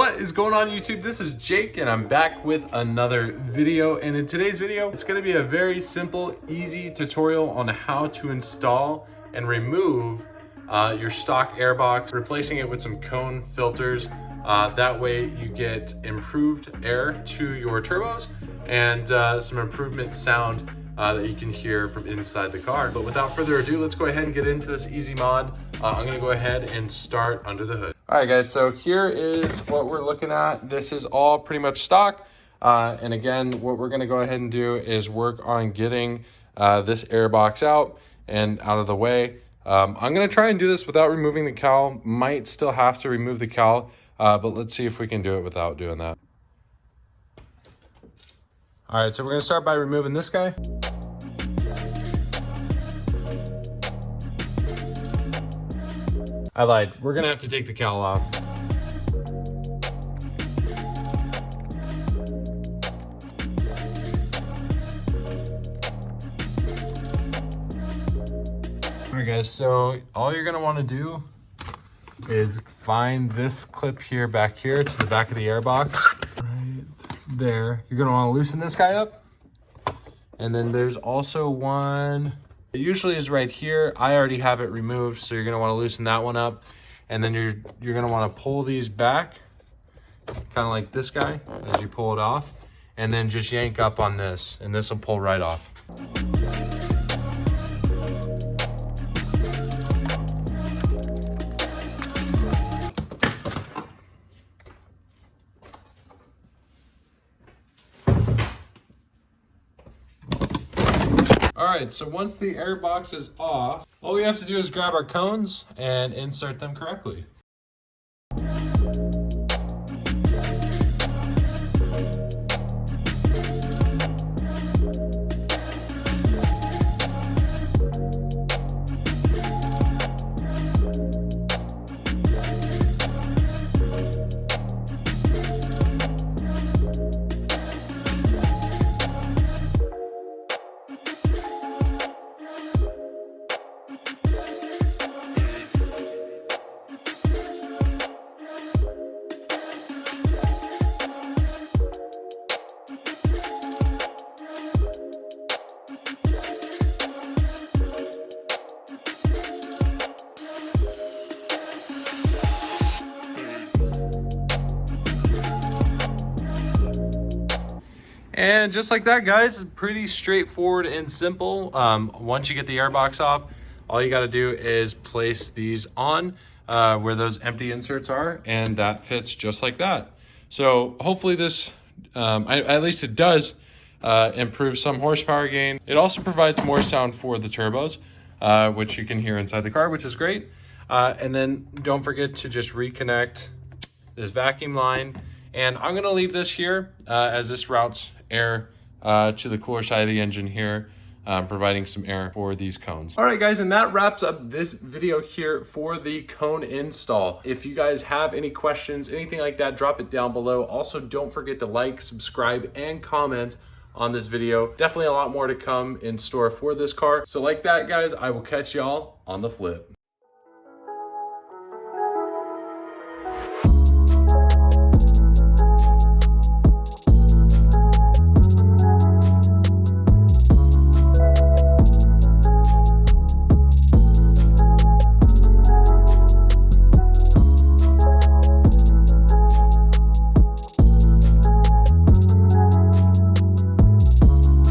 What is going on, YouTube? This is Jake and I'm back with another video, and in today's video it's going to be a very simple, easy tutorial on how to install and remove your stock airbox, replacing it with some cone filters. That way you get improved air to your turbos and some improvement sound that you can hear from inside the car. But without further ado, let's go ahead and get into this easy mod. I'm gonna go ahead and start under the hood. All right, guys, so here is what we're looking at. This is all pretty much stock. And again, what we're gonna go ahead and do is work on getting this airbox out and out of the way. I'm gonna try and do this without removing the cowl. Might still have to remove the cowl, but let's see if we can do it without doing that. All right, so we're gonna start by removing this guy. I lied, we're gonna have to take the cowl off. All right, guys, so all you're gonna wanna do is find this clip here, back here to the back of the airbox. Right there. You're gonna wanna loosen this guy up. And then there's also one, it usually is right here. I already have it removed, so you're gonna wanna loosen that one up. And then you're gonna wanna pull these back, kind of like this guy, as you pull it off. And then just yank up on this, and this will pull right off. All right, so once the airbox is off, all we have to do is grab our cones and insert them correctly. And just like that, guys, pretty straightforward and simple. Once you get the airbox off, all you gotta do is place these on where those empty inserts are, and that fits just like that. So hopefully this, at least it does improve some horsepower gain. It also provides more sound for the turbos, which you can hear inside the car, which is great. And then don't forget to just reconnect this vacuum line. And I'm gonna leave this here as this routes air to the cooler side of the engine here, providing some air for these cones. All right, guys, and that wraps up this video here for the cone install. If you guys have any questions, anything like that, drop it down below. Also, don't forget to like, subscribe, and comment on this video. Definitely a lot more to come in store for this car. So like that, guys, I will catch y'all on the flip.